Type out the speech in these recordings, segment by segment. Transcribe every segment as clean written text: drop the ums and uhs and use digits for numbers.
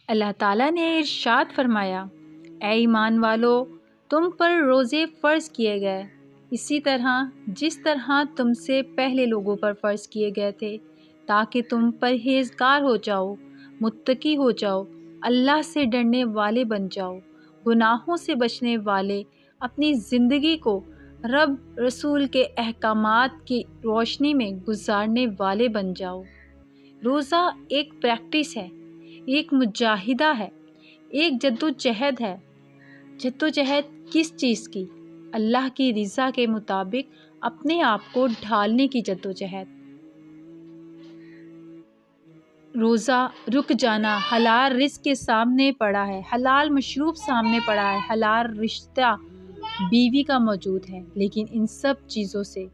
اللہ تعالیٰ نے ارشاد فرمایا، اے ایمان والو، تم پر روزے فرض کیے گئے اسی طرح جس طرح تم سے پہلے لوگوں پر فرض کیے گئے تھے، تاکہ تم پرہیزگار ہو جاؤ، متقی ہو جاؤ، اللہ سے ڈرنے والے بن جاؤ، گناہوں سے بچنے والے، اپنی زندگی کو رب رسول کے احکامات کی روشنی میں گزارنے والے بن جاؤ۔ روزہ ایک پریکٹس ہے، ایک مجاہدہ ہے، ایک جدوجہد ہے۔ جدوجہد کس چیز کی؟ اللہ کی رضا کے مطابق اپنے آپ کو ڈھالنے کی جدوجہد۔ روزہ رک جانا حلال رزق کے سامنے پڑا ہے، حلال مشروب سامنے پڑا ہے، حلال رشتہ بیوی کا موجود ہے، لیکن ان سب چیزوں سے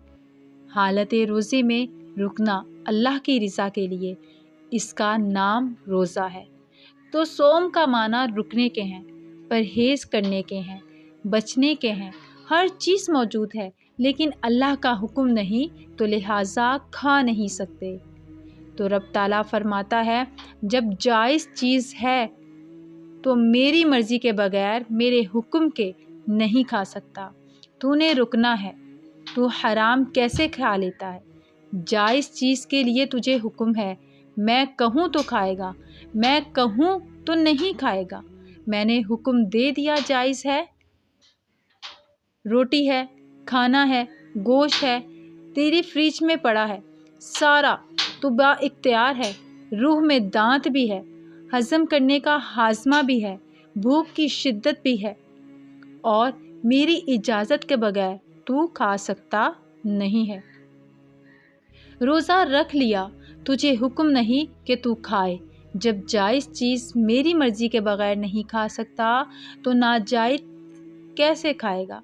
حالت روزے میں رکنا اللہ کی رضا کے لیے، اس کا نام روزہ ہے۔ تو صوم کا معنی رکنے کے ہیں، پرہیز کرنے کے ہیں، بچنے کے ہیں۔ ہر چیز موجود ہے لیکن اللہ کا حکم نہیں، تو لہٰذا کھا نہیں سکتے۔ تو رب تعالیٰ فرماتا ہے، جب جائز چیز ہے تو میری مرضی کے بغیر، میرے حکم کے نہیں کھا سکتا۔ تو نے رکنا ہے، تو حرام کیسے کھا لیتا ہے؟ جائز چیز کے لیے تجھے حکم ہے، میں کہوں تو کھائے گا، میں کہوں تو نہیں کھائے گا۔ میں نے حکم دے دیا جائز ہے، روٹی ہے، کھانا ہے، گوشت ہے، تیری فریج میں پڑا ہے، سارا تو با اختیار ہے، روح میں دانت بھی ہے، ہضم کرنے کا ہاضمہ بھی ہے، بھوک کی شدت بھی ہے، اور میری اجازت کے بغیر تو کھا سکتا نہیں ہے۔ روزہ رکھ لیا، تجھے حکم نہیں کہ تو کھائے۔ جب جائز چیز میری مرضی کے بغیر نہیں کھا سکتا تو ناجائز کیسے کھائے گا؟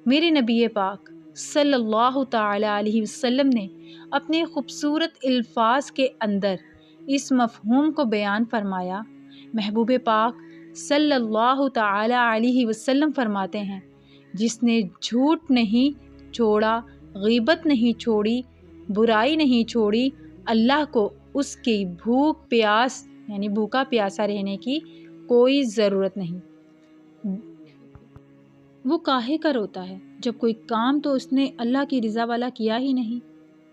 میرے نبی پاک صلی اللہ تعالی علیہ وسلم نے اپنے خوبصورت الفاظ کے اندر اس مفہوم کو بیان فرمایا۔ محبوب پاک صلی اللہ تعالی علیہ وسلم فرماتے ہیں، جس نے جھوٹ نہیں چھوڑا، غیبت نہیں چھوڑی، برائی نہیں چھوڑی، اللہ کو اس کی بھوک پیاس یعنی بھوکا پیاسا رہنے کی کوئی ضرورت نہیں۔ وہ کاہے کا روتا ہے جب کوئی کام تو اس نے اللہ کی رضا والا کیا ہی نہیں؟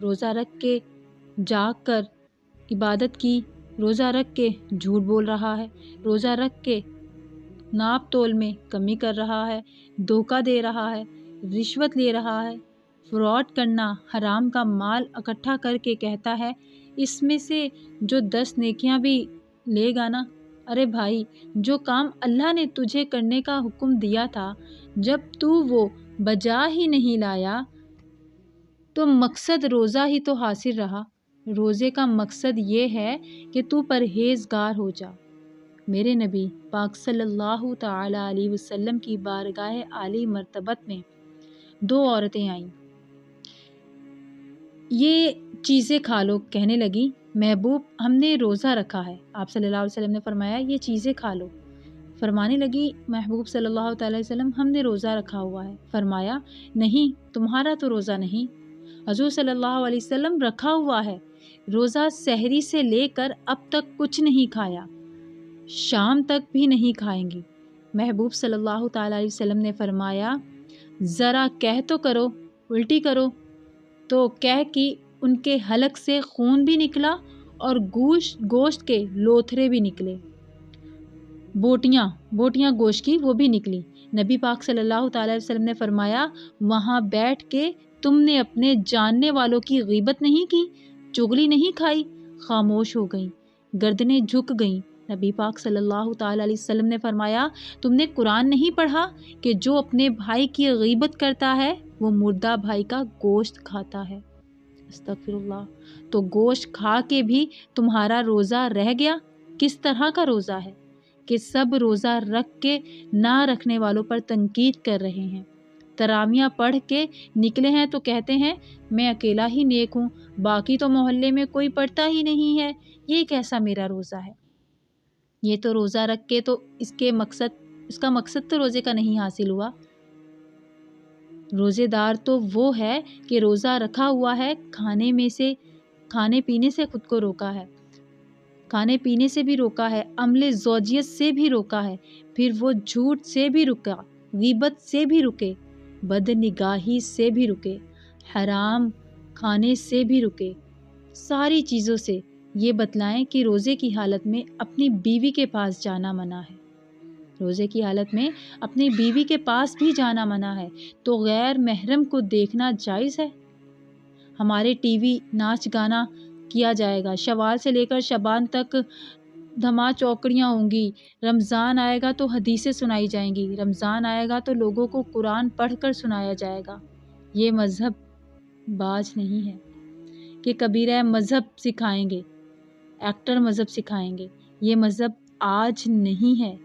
روزہ رکھ کے جاگ کر عبادت کی، روزہ رکھ کے جھوٹ بول رہا ہے، روزہ رکھ کے ناپ تول میں کمی کر رہا ہے، دھوکہ دے رہا ہے، رشوت لے رہا ہے، فراڈ کرنا، حرام کا مال اکٹھا کر کے کہتا ہے اس میں سے جو 10 نیکیاں بھی لے گا نا۔ ارے بھائی، جو کام اللہ نے تجھے کرنے کا حکم دیا تھا، جب تو وہ بجا ہی نہیں لایا تو مقصد روزہ ہی تو حاصل رہا۔ روزے کا مقصد یہ ہے کہ تو پرہیزگار ہو جا۔ میرے نبی پاک صلی اللہ تعالی علیہ وسلم کی بارگاہ عالی مرتبت میں 2 عورتیں آئیں۔ یہ چیزیں کھا لو کہنے لگی، محبوب ہم نے روزہ رکھا ہے۔ آپ صلی اللہ علیہ وسلم نے فرمایا یہ چیزیں کھا لو۔ فرمانے لگی محبوب صلی اللہ تعالی وسلم ہم نے روزہ رکھا ہوا ہے۔ فرمایا نہیں، تمہارا تو روزہ نہیں، حضور صلی اللہ علیہ وسلم رکھا ہوا ہے۔ روزہ سحری سے لے کر اب تک کچھ نہیں کھایا، شام تک بھی نہیں کھائیں گی۔ محبوب صلی اللہ تعالی علیہ وسلم نے فرمایا ذرا کہہ تو کرو، الٹی کرو۔ تو کہہ کی ان کے حلق سے خون بھی نکلا اور گوشت کے لوتھرے بھی نکلے، بوٹیاں گوشت کی وہ بھی نکلی۔ نبی پاک صلی اللہ تعالی علیہ وسلم نے فرمایا وہاں بیٹھ کے تم نے اپنے جاننے والوں کی غیبت نہیں کی، چغلی نہیں کھائی؟ خاموش ہو گئیں، گردنیں جھک گئیں۔ نبی پاک صلی اللہ تعالی علیہ وسلم نے فرمایا تم نے قرآن نہیں پڑھا کہ جو اپنے بھائی کی غیبت کرتا ہے وہ مردہ بھائی کا گوشت کھاتا ہے؟ استغفر اللہ۔ تو گوشت کھا کے بھی تمہارا روزہ رہ گیا؟ کس طرح کا روزہ ہے کہ سب روزہ رکھ کے نہ رکھنے والوں پر تنقید کر رہے ہیں، تراویحیں پڑھ کے نکلے ہیں تو کہتے ہیں میں اکیلا ہی نیک ہوں، باقی تو محلے میں کوئی پڑھتا ہی نہیں ہے، یہ کیسا میرا روزہ ہے؟ یہ تو روزہ رکھ کے تو اس کا مقصد تو روزے کا نہیں حاصل ہوا۔ روزے دار تو وہ ہے کہ روزہ رکھا ہوا ہے، کھانے پینے سے خود کو روکا ہے، کھانے پینے سے بھی روکا ہے، عمل زوجیت سے بھی روکا ہے، پھر وہ جھوٹ سے بھی رکا، غیبت سے بھی رکے، بد نگاہی سے بھی رکے، حرام کھانے سے بھی رکے، ساری چیزوں سے یہ بتلائیں کہ روزے کی حالت میں اپنی بیوی کے پاس جانا منع ہے، روزے کی حالت میں اپنی بیوی کے پاس بھی جانا منع ہے، تو غیر محرم کو دیکھنا جائز ہے؟ ہمارے ٹی وی ناچ گانا کیا جائے گا، شوال سے لے کر شبان تک دھما چوکڑیاں ہوں گی، رمضان آئے گا تو حدیثیں سنائی جائیں گی، رمضان آئے گا تو لوگوں کو قرآن پڑھ کر سنایا جائے گا۔ یہ مذہب باز نہیں ہے کہ کبیرہ مذہب سکھائیں گے، ایکٹر مذہب سکھائیں گے، یہ مذہب آج نہیں ہے،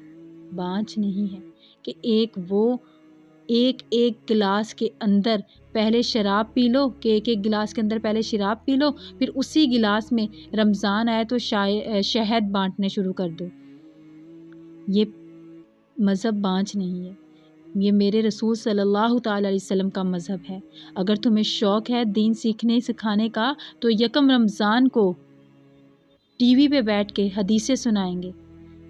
باز نہیں ہے کہ ایک گلاس کے اندر پہلے شراب پی لو، کہ ایک گلاس کے اندر پہلے شراب پی لو، پھر اسی گلاس میں رمضان آئے تو شہد بانٹنے شروع کر دو۔ یہ مذہب بانچ نہیں ہے، یہ میرے رسول صلی اللہ تعالی علیہ وسلم کا مذہب ہے۔ اگر تمہیں شوق ہے دین سیکھنے سکھانے کا تو یکم رمضان کو ٹی وی پہ بیٹھ کے حدیثیں سنائیں گے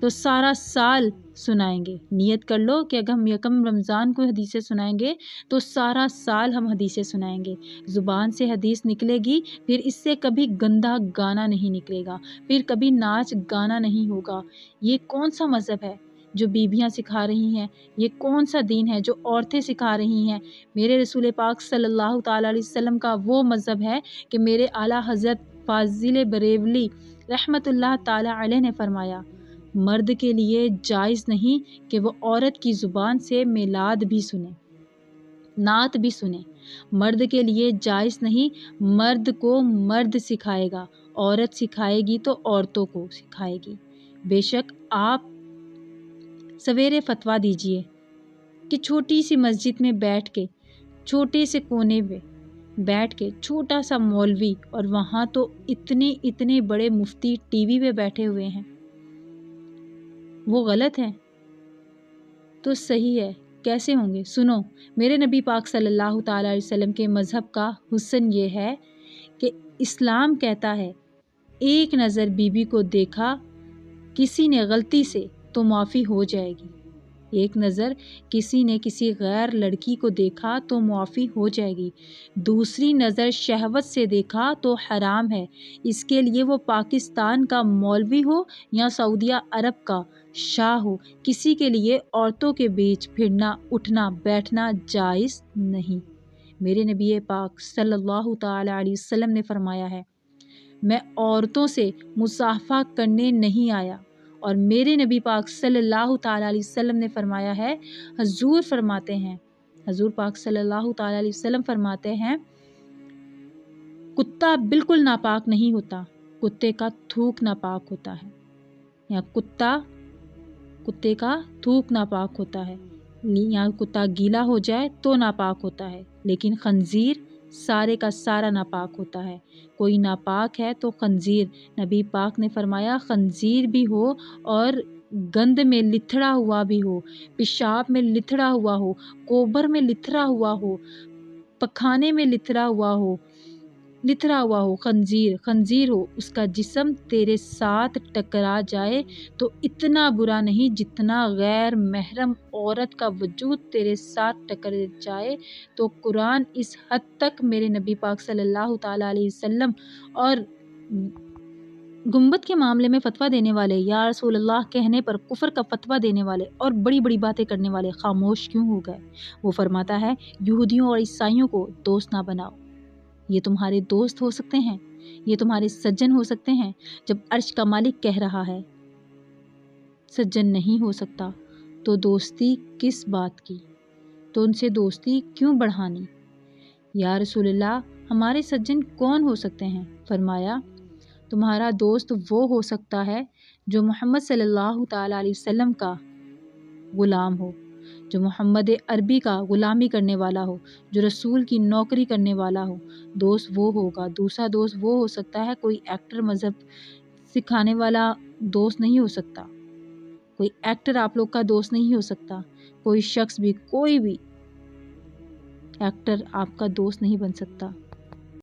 تو سارا سال سنائیں گے۔ نیت کر لو کہ اگر ہم یکم رمضان کو حدیثیں سنائیں گے تو سارا سال ہم حدیثیں سنائیں گے۔ زبان سے حدیث نکلے گی، پھر اس سے کبھی گندا گانا نہیں نکلے گا، پھر کبھی ناچ گانا نہیں ہوگا۔ یہ کون سا مذہب ہے جو بیویاں سکھا رہی ہیں؟ یہ کون سا دین ہے جو عورتیں سکھا رہی ہیں؟ میرے رسول پاک صلی اللہ تعالیٰ علیہ وسلم کا وہ مذہب ہے کہ میرے اعلیٰ حضرت فاضل بریلوی رحمۃ اللہ تعالیٰ علیہ نے فرمایا، مرد کے لیے جائز نہیں کہ وہ عورت کی زبان سے میلاد بھی سنے، نعت بھی سنے۔ مرد کے لیے جائز نہیں، مرد کو مرد سکھائے گا، عورت سکھائے گی تو عورتوں کو سکھائے گی۔ بے شک آپ سویرے فتویٰ دیجئے کہ چھوٹی سی مسجد میں بیٹھ کے، چھوٹے سے کونے پہ بیٹھ کے، چھوٹا سا مولوی اور وہاں تو اتنے بڑے مفتی ٹی وی پہ بیٹھے ہوئے ہیں، وہ غلط ہے تو صحیح ہے کیسے ہوں گے؟ سنو، میرے نبی پاک صلی اللہ تعالیٰ علیہ وسلم کے مذہب کا حسن یہ ہے کہ اسلام کہتا ہے ایک نظر بیوی کو دیکھا کسی نے غلطی سے تو معافی ہو جائے گی، ایک نظر کسی نے کسی غیر لڑکی کو دیکھا تو معافی ہو جائے گی، دوسری نظر شہوت سے دیکھا تو حرام ہے، اس کے لیے وہ پاکستان کا مولوی ہو یا سعودیہ عرب کا شاہ ہو، کسی کے لیے عورتوں کے بیچ پھرنا اٹھنا بیٹھنا جائز نہیں۔ میرے نبی پاک صلی اللہ تعالیٰ علیہ وسلم نے فرمایا ہے، میں عورتوں سے مصافحہ کرنے نہیں آیا، اور میرے نبی پاک صلی اللہ تعالیٰ علیہ وسلم نے فرمایا ہے، حضور پاک صلی اللہ تعالیٰ علیہ وسلم فرماتے ہیں، کتا بالکل ناپاک نہیں ہوتا، کتے کا تھوک ناپاک ہوتا ہے، یا کتے کا تھوک ناپاک ہوتا ہے، یا کتا گیلا ہو جائے تو ناپاک ہوتا ہے، لیکن خنزیر سارے کا سارا ناپاک ہوتا ہے۔ کوئی ناپاک ہے تو خنزیر، نبی پاک نے فرمایا خنزیر بھی ہو اور گند میں لتھڑا ہوا بھی ہو، پیشاب میں لتھڑا ہوا ہو، کوبر میں لتھڑا ہوا ہو، پکھانے میں لتھڑا ہوا ہو، خنزیر ہو، اس کا جسم تیرے ساتھ ٹکرا جائے تو اتنا برا نہیں جتنا غیر محرم عورت کا وجود تیرے ساتھ ٹکر جائے۔ تو قرآن اس حد تک میرے نبی پاک صلی اللہ تعالیٰ علیہ وسلم اور گنبد کے معاملے میں فتویٰ دینے والے، یا رسول اللہ کہنے پر کفر کا فتویٰ دینے والے اور بڑی بڑی باتیں کرنے والے خاموش کیوں ہو گئے؟ وہ فرماتا ہے، یہودیوں اور عیسائیوں کو دوست نہ بناؤ، یہ تمہارے دوست ہو سکتے ہیں، یہ تمہارے سجن ہو سکتے ہیں، جب عرش کا مالک کہہ رہا ہے سجن نہیں ہو سکتا تو دوستی کس بات کی؟ تو ان سے دوستی کیوں بڑھانی؟ یا رسول اللہ ہمارے سجن کون ہو سکتے ہیں؟ فرمایا، تمہارا دوست وہ ہو سکتا ہے جو محمد صلی اللہ تعالیٰ علیہ وسلم کا غلام ہو، جو محمد عربی کا غلامی کرنے والا ہو، جو رسول کی نوکری کرنے والا ہو، دوست وہ ہوگا۔ دوسرا دوست وہ ہو سکتا ہے، کوئی ایکٹر مذہب سکھانے والا دوست نہیں ہو سکتا، کوئی ایکٹر آپ لوگ کا دوست نہیں ہو سکتا، کوئی شخص بھی، کوئی بھی ایکٹر آپ کا دوست نہیں بن سکتا۔